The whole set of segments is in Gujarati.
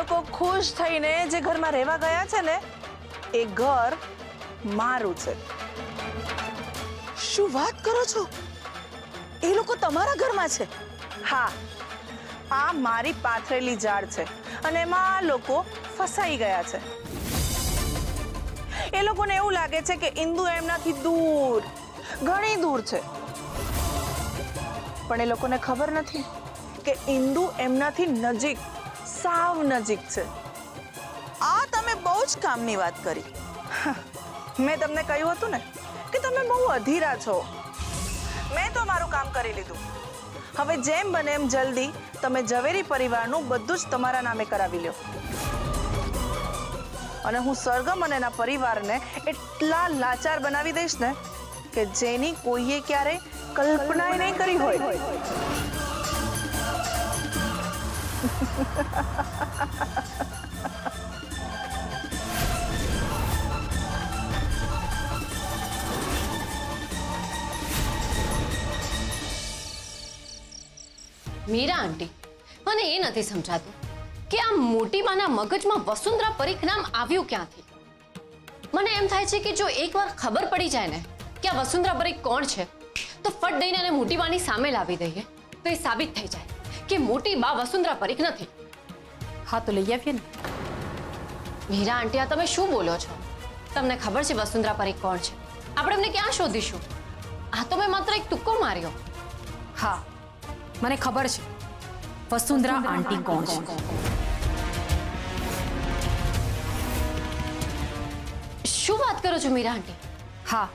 લોકો ખુશ થઈને જે ઘરમાં રહેવા ગયા છે ને એ ઘર મારું છે. શું વાત કરો છો? એ લોકો તમારા ઘરમાં છે? હા, આ મારી પાથરેલી જાળ છે અને એમાં આ લોકો ફસાઈ ગયા છે. એ લોકોને એવું લાગે છે કે ઇન્દુ એમનાથી દૂર, ઘણી દૂર છે, પણ એ લોકોને ખબર નથી કે ઇન્દુ એમનાથી નજીક, સાવ નજીક છે. આ તમે બહુ જ કામની વાત કરી. મેં તમને કહ્યું હતું ને કે તમે બહુ અધીરા છો. મેં તો મારું કામ કરી લીધું. હવે જેમ બને એમ જલ્દી તમે ઝવેરી પરિવારનું બધું જ તમારા નામે કરાવી લ્યો. અને હું સરગમ અને એના પરિવારને એટલા લાચાર બનાવી દઈશ ને કે જેની કોઈએ ક્યારેય કલ્પના નહીં કરી હોય. મીરા આંટી, મને એ નથી સમજાતું કે આ મોટી બાના મગજમાં વસુંધરા પરીખ નામ આવ્યું ક્યાંથી. મને એમ થાય છે કે જો એકવાર ખબર પડી જાય ને કે આ વસુંધરા પરીખ કોણ છે તો ફટ દઈને એને મોટી બાની સામે લાવી દઈએ તો એ સાબિત થઈ જાય કે મોટી બા વસુંધરા પરીખ નથી. હા તો લઈ આવીએ ને. મીરા આંટી, આ તમે શું બોલો છો? તમને ખબર છે વસુંધરા પરીખ કોણ છે? આપણે એમને ક્યાં શોધીશું? આ તો મેં માત્ર એક તુક્કો માર્યો. હા, મને ખબર છે વસુંધરા આંટી કોણ છે. શું વાત કરો છો મીરા આંટી? હા,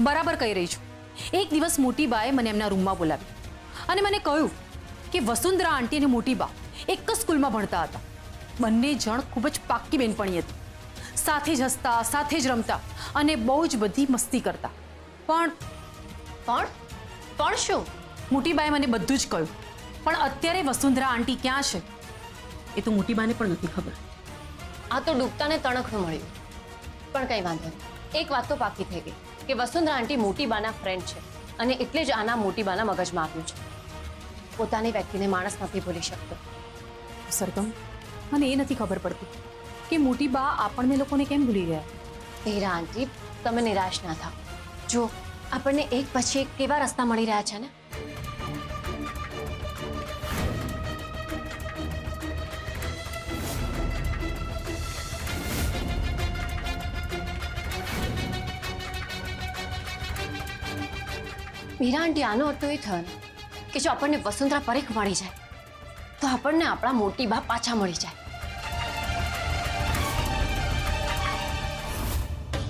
બરાબર કહી રહી છું. એક દિવસ મોટી બાએ મને એમના રૂમમાં બોલાવી અને મને કહ્યું કે વસુંધરા આંટી અને મોટી બા એક જ સ્કૂલમાં ભણતા હતા. બંને જણ ખૂબ જ પાક્કી બેનપણી હતી. સાથે જ હસતા, સાથે જ રમતા અને બહુ જ બધી મસ્તી કરતા. પણ શું? મોટી બાએ મને બધું જ કહ્યું. પણ અત્યારે વસુંધરા આંટી ક્યાં છે એ તો મોટી બાને પણ નથી ખબર. આ તો ડૂબતાને તણખનું મળ્યું. પણ કઈ વાંધો નહીં, એક વાત તો પાકી થઈ ગઈ કે વસુંધરા આંટી મોટી બાના ફ્રેન્ડ છે અને એટલે જ આના મોટી બાના મગજમાં આવ્યું છે. પોતાની વ્યક્તિને માણસ નથી ભૂલી શકતો. સરગમ, મને એ નથી ખબર પડતી કે મોટી બા આપણને લોકોને કેમ ભૂલી ગયા. હીરા આંટી, તમે નિરાશ ના થાઓ. જો આપણને એક પછી એક કેવા રસ્તા મળી રહ્યા છે ને. મીરા આંટી, આનો અર્થ એ થયો ને કે જો આપણને વસુંધરા પરીખ મળી જાય તો આપણને આપણા મોટી બા પાછા મળી જાય.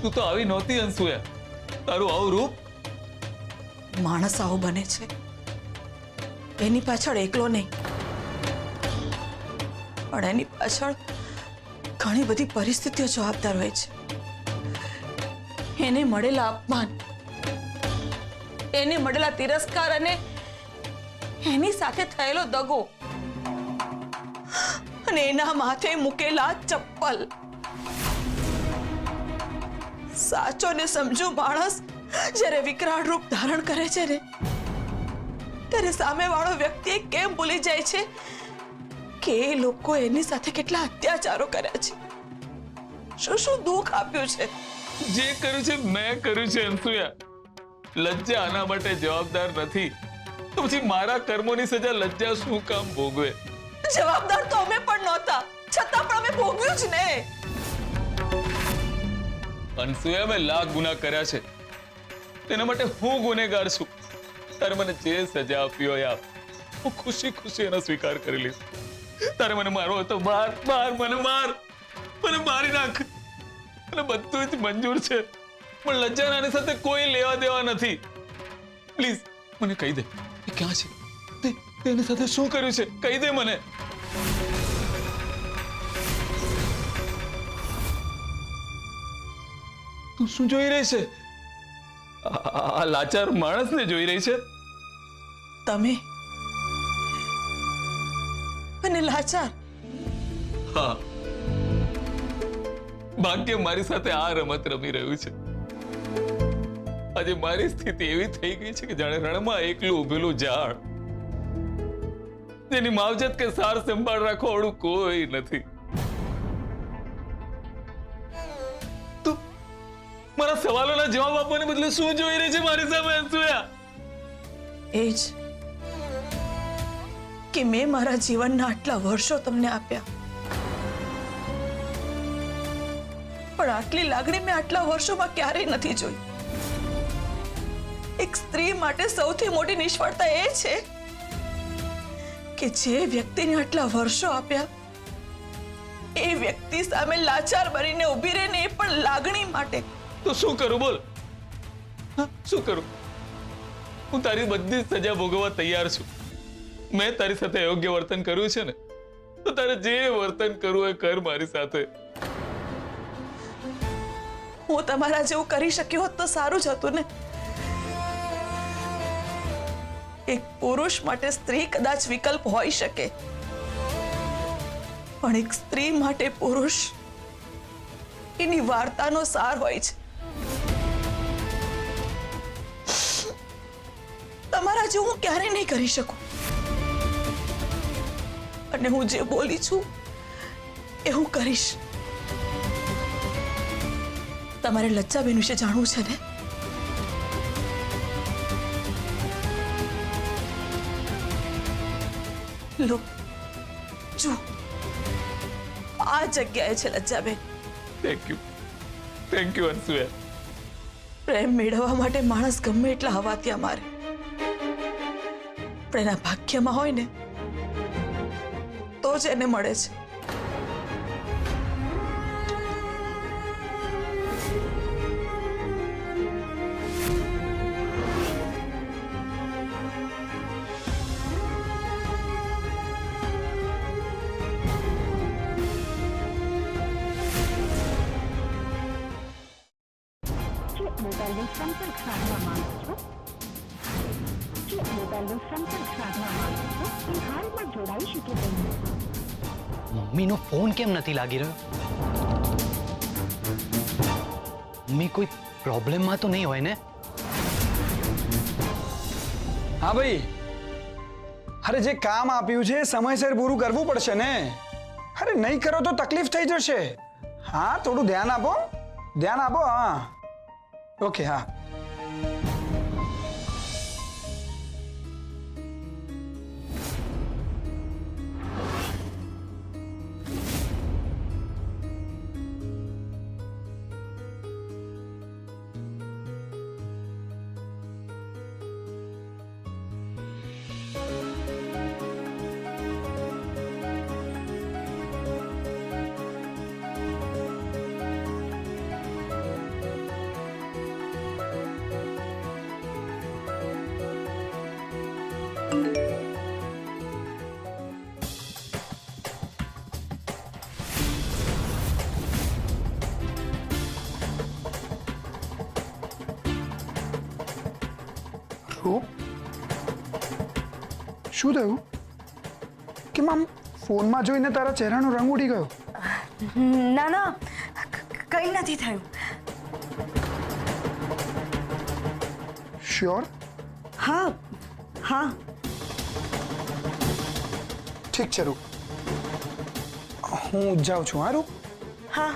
તું તો આવી નહોતી અંસુયા. તારું આવું રૂપ. માણસ આવો બને છે એની પાછળ એકલો નહીં, પણ એની પાછળ ઘણી બધી પરિસ્થિતિઓ જવાબદાર હોય છે. એને મળેલા અપમાન, એને મળેલા તિરસ્કાર અને એની સાથે થયેલો દગો અને એના માથે મૂકેલા ચપ્પલ. સાચો ને સમજુ માણસ જ્યારે વિકરાળ રૂપ ધારણ કરે છે ને ત્યારે સામેવાળો વ્યક્તિ કેમ ભૂલી જાય છે કે એ લોકો એની સાથે કેટલા અત્યાચારો કર્યા છે, શું શું દુઃખ આપ્યું છે. જે કર્યું છે મેં કર્યું છે અંસુયા. લજ્જા આના માટે જવાબદાર નથી તો પછી મારા કર્મોની સજા લજ્જા શું કામ ભોગવે? જવાબદાર તો અમે પણ નહોતા, છતાં પણ અમે ભોગવ્યું જ ને. અંસુયા, મેં લાખ ગુના કર્યા છે, તેના માટે હું ગુનેગાર છું. તારે મને જે સજા આપી હોય આપ, હું ખુશી ખુશી એનો સ્વીકાર કરી લઈશ. તારે મને મારવો હોય તો માર, મને મારી નાખ, અને બધું જ મંજૂર છે. પણ લજ્જા આની સાથે કોઈ લેવા દેવા નથી. પ્લીઝ મને કહી દે એ ક્યાં છે, તેની સાથે શું કર્યું છે, કહી દે મને. તું શું જોઈ રહી છે? આ લાચાર માણસને જોઈ રહી છે? તમે અને લાચાર? હા, ભાગ્ય મારી સાથે આ રમત રમી રહ્યું છે. આજે મારી સ્થિતિ એવી થઈ ગઈ છે કે જાણે રણમાં એકલું ઉભેલું ઝાડ જેની માવજત કે સાર સંભાળ રાખવાવાળું કોઈ નથી. મારા સવાલોના જવાબ આપવાને બદલે શું જોઈ રહી છે મારી સામે અનસુયા? એ જ કે મેં મારા જીવનના આટલા વર્ષો તમને આપ્યા, પણ આટલી લાગણી મેં આટલા વર્ષોમાં ક્યારેય નથી જોઈ. એક સ્ત્રી માટે સૌથી મોટી નિષ્ફળતા એ છે કે જે વ્યક્તિને આટલા વર્ષો આપ્યા એ વ્યક્તિ સામે લાચાર બનીને ઊભી રહીને, એ પણ લાગણી માટે. તો શું કરું બોલ? હા, શું કરું? હું તારી બધી સજા ભોગવવા તૈયાર છું. મેં તારી સાથે યોગ્ય વર્તન કર્યું છે ને, તો તારે જે વર્તન કરવું એ કર મારી સાથે. હું તમારા જેવું કરી શક્યો હોત તો સારું જ હતું ને. એક પુરુષ માટે સ્ત્રી કદાચ વિકલ્પ હોઈ શકે, પણ એક સ્ત્રી માટે પુરુષ એની વાર્તાનો સાર હોય છે. તમારા જેવું હું ક્યારેય નહીં કરી શકું, અને હું જે બોલી છું એ હું કરીશ. તમારે લજ્જાબેન વિશે જાણવું છે ને? લો, જો આ જગ્યાએ છે લજ્જાબેન. Thank you Anasuya. પ્રેમ મેળવવા માટે માણસ ગમે એટલા હવાતિયા મારે, પણ એના ભાગ્યમાં હોય ને તો જ એને મળે છે. મોબાઈલનો સંપર્ક સાધવા માંગો છો, જે મોબાઈલનો સંપર્ક સાધવા માંગો છો એ હાલમાં જોડાઈ શકે તેમ નથી. મમ્મીનો ફોન કેમ નથી લાગી રહ્યો? મમ્મી કોઈ પ્રોબ્લેમમાં તો નહીં હોય ને? હા ભાઈ, અરે જે કામ આપ્યું છે સમયસર પૂરું કરવું પડશે ને. અરે નહીં કરો તો તકલીફ થઈ જશે. હા, થોડું ધ્યાન આપો. હા ઓકે. હા, શું થયું? કેમ આમ ફોનમાં જોઈને તારા ચહેરાનો રંગ ઉડી ગયો? ના ના, કંઈ નથી થયું. શ્યોર? હા હા. ઠીક છે રૂપ, હું જાઉં છું. હા રૂપ. હા.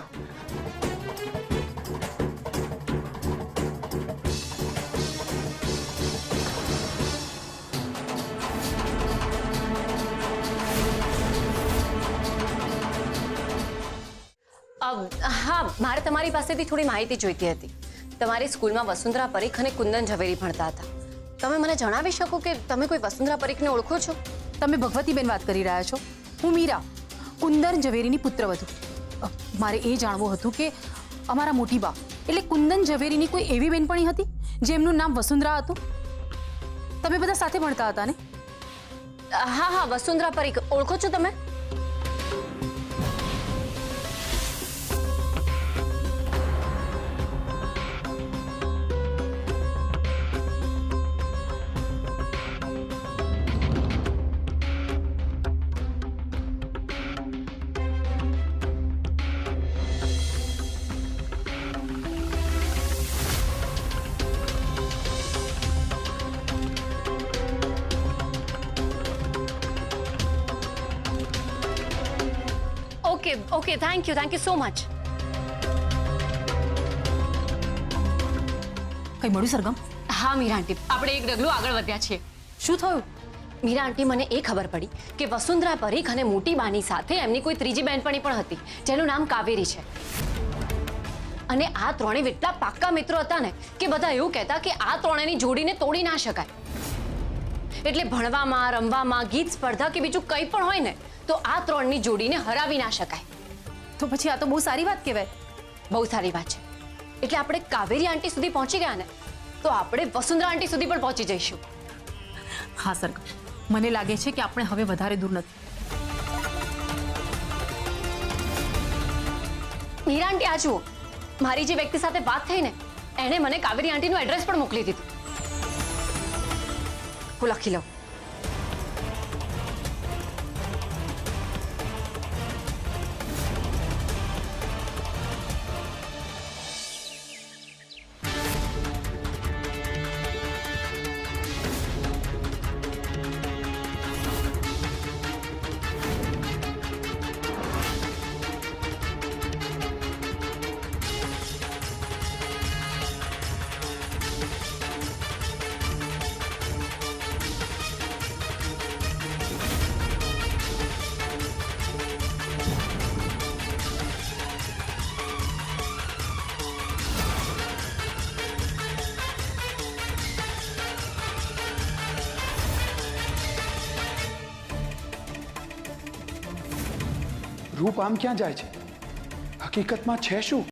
હા, મારે તમારી પાસેથી થોડી માહિતી જોઈતી હતી. તમારી સ્કૂલમાં વસુંધરા પરીખ અને કુંદન ઝવેરી ભણતા હતા. તમે મને જણાવી શકો કે તમે કોઈ વસુંધરા પરીખને ઓળખો છો? તમે ભગવતીબેન વાત કરી રહ્યા છો? હું મીરા, કુંદન ઝવેરીની પુત્રવધુ. મારે એ જાણવું હતું કે અમારા મોટી બા એટલે કુંદન ઝવેરીની કોઈ એવી બેનપણી હતી જેમનું નામ વસુંધરા હતું? તમે બધા સાથે ભણતા હતા ને? હા હા, વસુંધરા પરીખ ઓળખો છો તમે? Okay, thank you so much. કઈ મળ્યું સરગમ? હા મીરા આંટી, આપણે એક ડગલું આગળ વધ્યા છીએ. શું થયું? મીરા આંટી, મને એ ખબર પડી કે વસુંધરા પરીખ અને મોટી બાની સાથે એમની કોઈ ત્રીજી બહેનપણી પણ હતી જેનું નામ કાવેરી છે. અને આ ત્રણેય એટલા પાક્કા મિત્રો હતા ને કે બધા એવું કહેતા કે આ ત્રણેયની જોડીને તોડી ના શકાય. એટલે ભણવામાં, રમવામાં, ગીત સ્પર્ધા કે બીજું કંઈ પણ હોય ને તો આ ત્રણની જોડીને હરાવી ના શકાય. તો પછી આ તો બહુ સારી વાત કહેવાય. બહુ સારી વાત છે. એટલે આપણે કાવેરી આંટી સુધી પહોંચી ગયા ને તો આપણે વસુંધરા આંટી સુધી પણ પહોંચી જઈશું. હા સરગમ, મને લાગે છે કે આપણે હવે વધારે દૂર નથી. મીરા આંટી, આ જુઓ, મારી જે વ્યક્તિ સાથે વાત થઈ ને એણે મને કાવેરી આંટીનું એડ્રેસ પણ મોકલી દીધું. હું લખી લઉં. રૂપ આમ ક્યાં જાય છે? હકીકતમાં છે શું?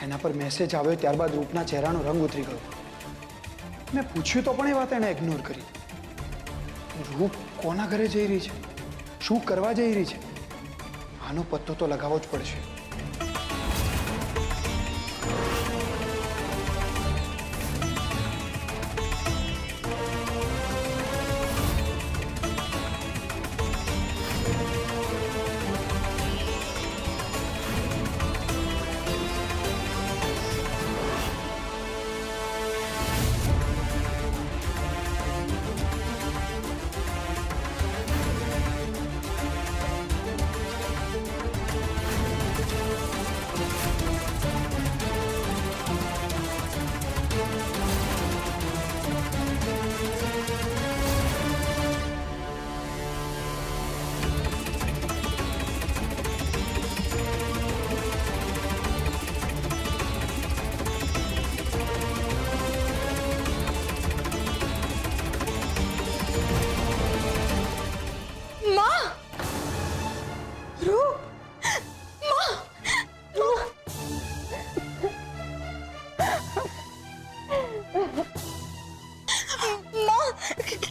એના પર મેસેજ આવ્યો ત્યારબાદ રૂપના ચહેરાનો રંગ ઉતરી ગયો. મેં પૂછ્યું તો પણ એ વાત એણે ઇગ્નોર કરી. રૂપ કોના ઘરે જઈ રહી છે? શું કરવા જઈ રહી છે? આનો પત્તો તો લગાવવો જ પડશે.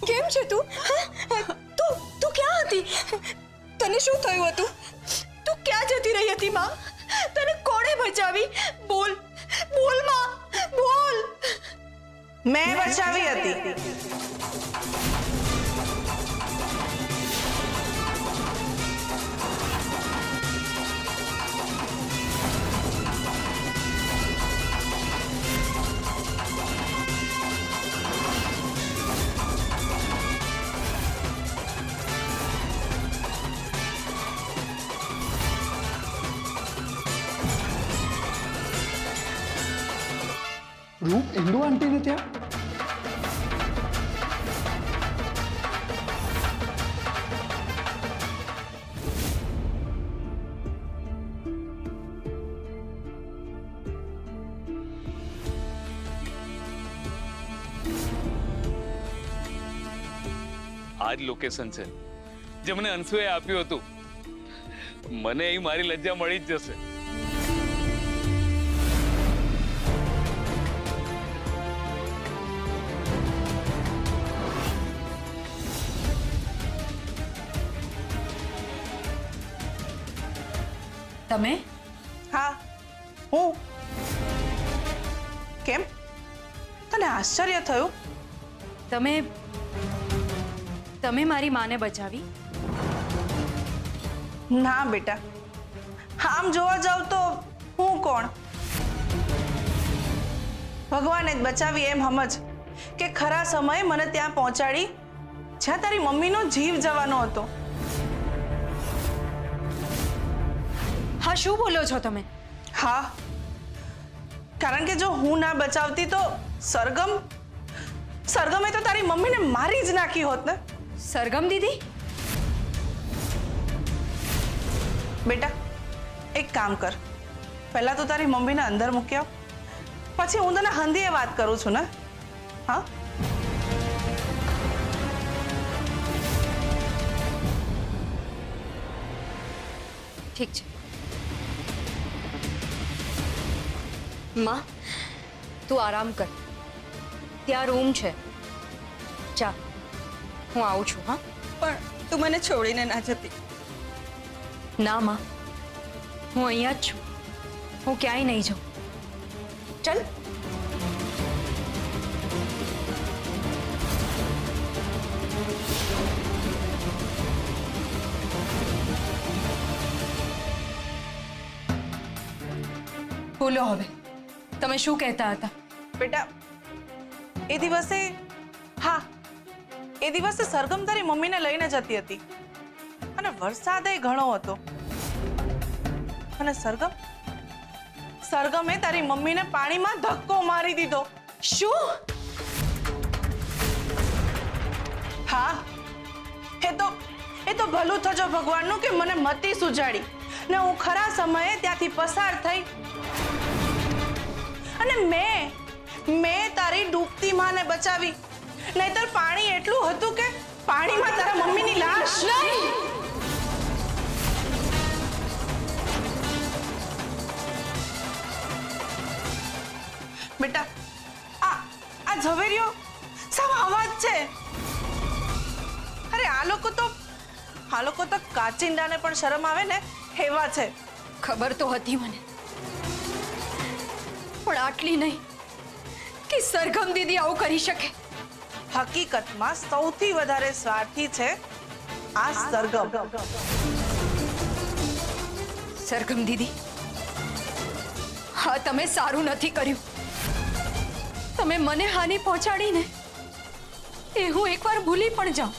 કેમ છે તું? તું ક્યાં હતી? તને શું થયું હતું? તું ક્યાં જતી રહી હતી માં? તને કોણે બચાવી? બોલ બોલ માં, બોલ. મેં બચાવી હતી. રૂપ ઇન્દુ આંટીને ત્યાં? આ જ લોકેશન છે જે મને અંશુએ આપ્યું હતું. મને અહીં મારી લજ્જા મળી જ જશે. તમે? હા, હું. કેમ? તને આશ્ચર્ય થયું? તમે મારી માને બચાવી? ના બેટા, આમ જોવા જાવ તો હું કોણ? ભગવાને જ બચાવી એમ સમજ કે ખરા સમયે મને ત્યાં પહોંચાડી જ્યાં તારી મમ્મીનો જીવ જવાનો હતો. હા, શું બોલો છો તમે? હા, કારણ કે જો હું ના બચાવતી તો સરગમે તો તારી મમ્મીને મારી જ નાખી હોત ને. સરગમ દીદી? બેટા એક કામ કર, પહેલા તો તારી મમ્મીને અંદર મૂકી આવ, પછી હું તને હંધીએ વાત કરું છું ને. હા ઠીક છે. માં, તું આરામ કર. ત્યાં રૂમ છે. જા, હું આવું છું. હા, પણ તું મને છોડીને ના જતી. ના માં, હું અહીંયા જ છું. હું ક્યાંય નહીં જાઉં. ચલ. બોલો હવે, તમે શું કહેતા હતા? બેટા એ દિવસે, હા એ દિવસે સરગમ તારી મમ્મીને લઈને જતી હતી અને વરસાદ ઘણો હતો અને સરગમે તારી મમ્મીને પાણીમાં ધક્કો મારી દીધો. શું? હા, એ તો ભલું થજો ભગવાનનું કે મને મતી સુજાડી ને હું ખરા સમયે ત્યાંથી પસાર થઈ અને મેં તારી ડૂબતી માને બચાવી. નહીતર પાણી એટલું હતું કે પાણીમાં તારા મમ્મીની લાશ. બેટા આ ઝવેરીઓ સાવ અવાજ છે. અરે આ લોકો તો કાચિંડાને પણ શરમ આવે ને એવા છે. ખબર તો હતી મને, પણ આટલી નહીં કે સરગમ દીદી આવું કરી શકે. હકીકતમાં સૌથી વધારે સ્વાર્થી છે આ સરગમ. સરગમ દીદી, હા તમે સારું નથી કર્યું. તમે મને હાનિ પહોંચાડીને એ હું એકવાર ભૂલી પણ જાઉં,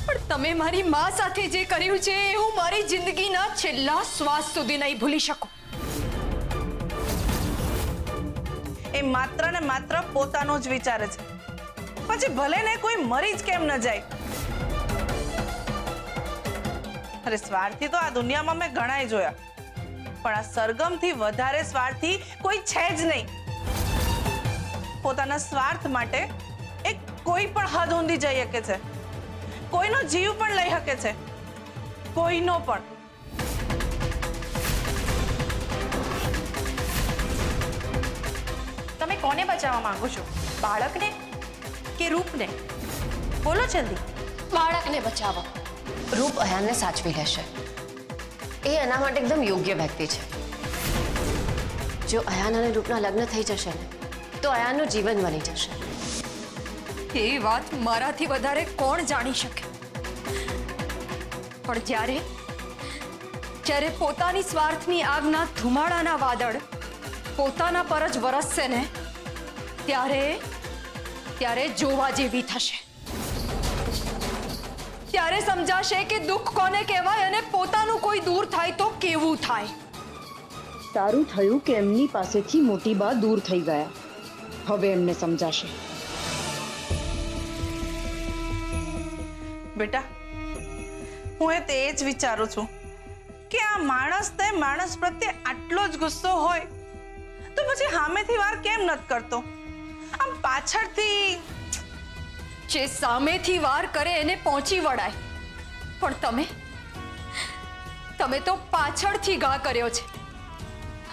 પણ તમે મારી માં સાથે જે કર્યું છે એ હું મારી જિંદગીના છેલ્લા શ્વાસ સુધી નહીં ભૂલી શકું. એ માત્ર ને માત્ર પોતાનો જ વિચારે છે, પછી ભલે ને કોઈ મરી જ કેમ ન જાય. અરે સ્વાર્થી તો આ દુનિયામાં મેં ઘણાય જોયા, પણ આ સરગમથી વધારે સ્વાર્થી કોઈ છે જ નહીં. પોતાના સ્વાર્થ માટે એ કોઈ પણ હદ ઊંધી જઈ શકે છે, કોઈનો જીવ પણ લઈ શકે છે, કોઈનો પણ. તમે કોને બચાવવા માંગો છો, બાળકને કે રૂપને? બોલો જલ્દી. બાળકને બચાવો. રૂપ અયાનને સાચવી લેશે. એ એના માટે એકદમ યોગ્ય વ્યક્તિ છે. જો અયાન અને રૂપના લગ્ન થઈ જશે ને તો અયાનનું જીવન બની જશે. એ વાત મારાથી વધારે કોણ જાણી શકે? પણ જ્યારે પોતાની સ્વાર્થની આગના ધુમાડાના વાદળ પોતાના પર જ વરસશે ને ત્યારે જોવા જેવી થશે. ત્યારે સમજાશે કે દુઃખ કોને કહેવાય અને પોતાનું કોઈ દૂર થાય તો કેવું થાય. સારું થયું કે એમની પાસેથી મોટી બા દૂર થઈ ગયા. હવે એમને સમજાશે. બેટા હું તે જ વિચારું છું કે આ માણસ પ્રત્યે આટલો જ ગુસ્સો હોય તો પછી સામેથી વાર કેમ નથી કરતો? આમ પાછળથી. જે સામેથી વાર કરે એને પહોંચી વળાય, પણ તમે તો પાછળથી ઘા કર્યો છે,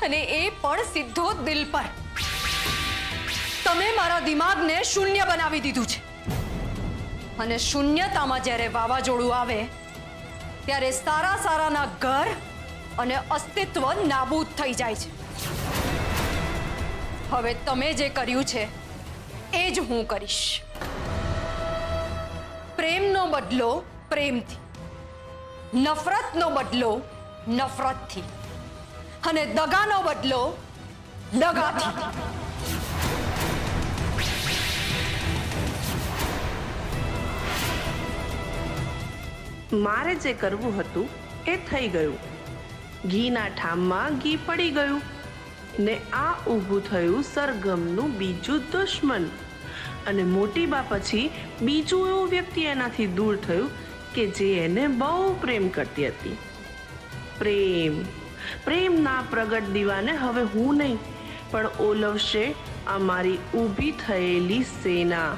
અને એ પણ સીધો દિલ પર. તમે મારા દિમાગને શૂન્ય બનાવી દીધું છે, અને શૂન્યતામાં જ્યારે વાવાઝોડું આવે ત્યારે સારાના ઘર અને અસ્તિત્વ નાબૂદ થઈ જાય છે. હવે તમે જે કર્યું છે એ જ હું કરીશ. પ્રેમનો બદલો પ્રેમથી, નફરતનો બદલો નફરતથી, અને દગાનો બદલો દગાથી. મારે જે કરવું હતું એ થઈ ગયું. ઘીના ઠામમાં ઘી પડી ગયું. ને આ ઊભું થયું સરગમનું બીજું દુશ્મન. અને મોટી બા પછી બીજું એવું વ્યક્તિ એનાથી દૂર થયું કે જે એને બહુ પ્રેમ કરતી હતી. પ્રેમના પ્રગટ દીવાને હવે હું નહીં પણ ઓલવશે અમારી ઊભી થયેલી સેના.